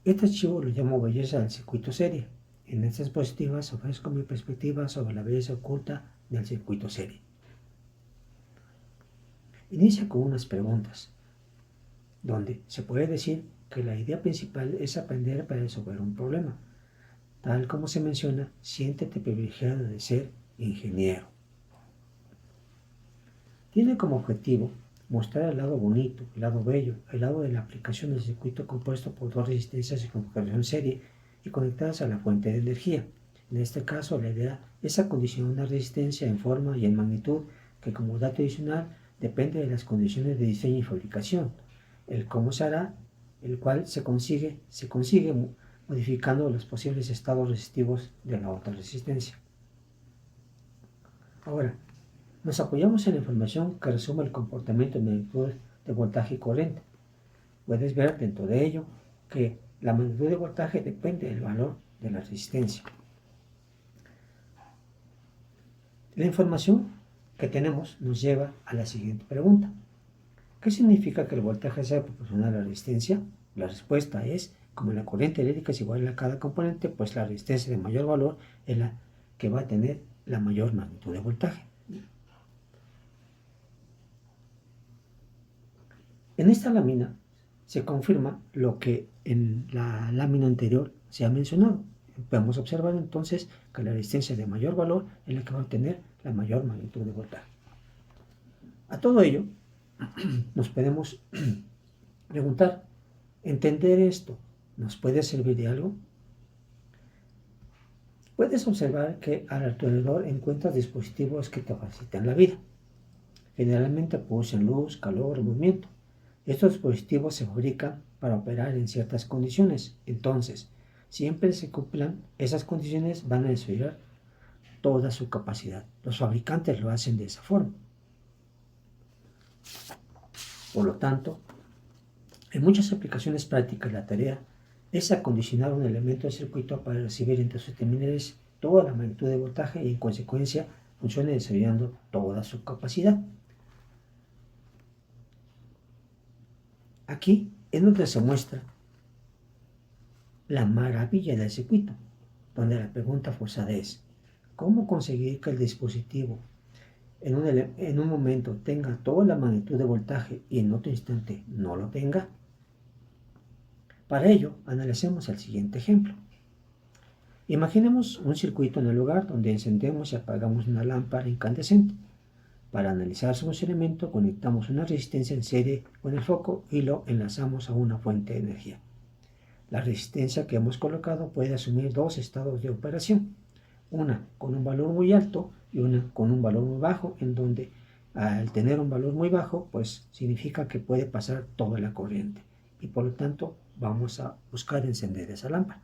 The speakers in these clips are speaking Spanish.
Este archivo lo llamo belleza del circuito serie. En estas diapositivas ofrezco mi perspectiva sobre la belleza oculta del circuito serie. Inicia con unas preguntas, donde se puede decir que la idea principal es aprender para resolver un problema. Tal como se menciona, siéntete privilegiado de ser ingeniero. Tiene como objetivo mostrar el lado bonito, el lado bello, el lado de la aplicación del circuito compuesto por dos resistencias de configuración serie y conectadas a la fuente de energía. En este caso, la idea es acondicionar una resistencia en forma y en magnitud que, como dato adicional, depende de las condiciones de diseño y fabricación. El cómo se hará, el cual se consigue modificando los posibles estados resistivos de la otra resistencia. Ahora, nos apoyamos en la información que resume el comportamiento de magnitud de voltaje y corriente. Puedes ver dentro de ello que la magnitud de voltaje depende del valor de la resistencia. La información que tenemos nos lleva a la siguiente pregunta. ¿Qué significa que el voltaje sea proporcional a la resistencia? La respuesta es, como la corriente eléctrica es igual a cada componente, pues la resistencia de mayor valor es la que va a tener la mayor magnitud de voltaje. En esta lámina se confirma lo que en la lámina anterior se ha mencionado. Podemos observar entonces que la resistencia de mayor valor es la que va a tener la mayor magnitud de voltaje. A todo ello, nos podemos preguntar, ¿entender esto nos puede servir de algo? Puedes observar que a tu alrededor encuentras dispositivos que te facilitan la vida. Generalmente producen luz, calor, movimiento. Estos dispositivos se fabrican para operar en ciertas condiciones. Entonces, siempre se cumplan esas condiciones, van a desarrollar toda su capacidad. Los fabricantes lo hacen de esa forma. Por lo tanto, en muchas aplicaciones prácticas la tarea es acondicionar un elemento del circuito para recibir entre sus terminales toda la magnitud de voltaje y en consecuencia funcione desarrollando toda su capacidad. Aquí es donde se muestra la maravilla del circuito, donde la pregunta forzada es, ¿cómo conseguir que el dispositivo en un momento tenga toda la magnitud de voltaje y en otro instante no lo tenga? Para ello, analicemos el siguiente ejemplo. Imaginemos un circuito en el hogar donde encendemos y apagamos una lámpara incandescente. Para analizar su funcionamiento, conectamos una resistencia en serie con el foco y lo enlazamos a una fuente de energía. La resistencia que hemos colocado puede asumir dos estados de operación, una con un valor muy alto y una con un valor muy bajo, en donde al tener un valor muy bajo, pues significa que puede pasar toda la corriente y por lo tanto vamos a buscar encender esa lámpara.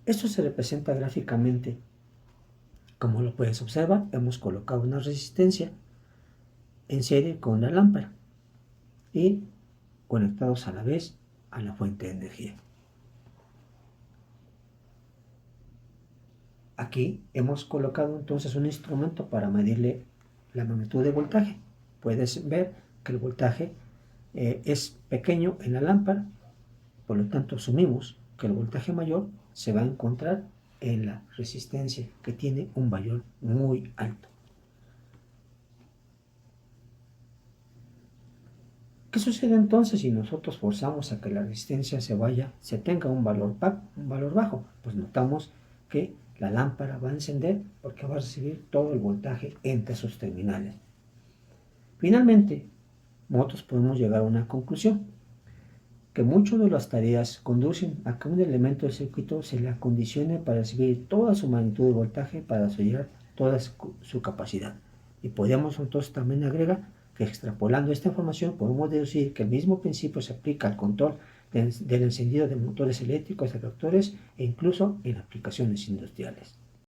Esto se representa gráficamente. Como lo puedes observar, hemos colocado una resistencia en serie con la lámpara y conectados a la vez a la fuente de energía. Aquí hemos colocado entonces un instrumento para medirle la magnitud de voltaje. Puedes ver que el voltaje es pequeño en la lámpara, por lo tanto asumimos que el voltaje mayor se va a encontrar en la resistencia que tiene un valor muy alto. ¿Qué sucede entonces si nosotros forzamos a que la resistencia se tenga un valor bajo? Pues notamos que la lámpara va a encender porque va a recibir todo el voltaje entre sus terminales. Finalmente, nosotros podemos llegar a una conclusión, que muchas de las tareas conducen a que un elemento del circuito se le acondicione para recibir toda su magnitud de voltaje para desarrollar toda su capacidad. Y podemos entonces también agregar que extrapolando esta información podemos deducir que el mismo principio se aplica al control del encendido de motores eléctricos, de reactores e incluso en aplicaciones industriales.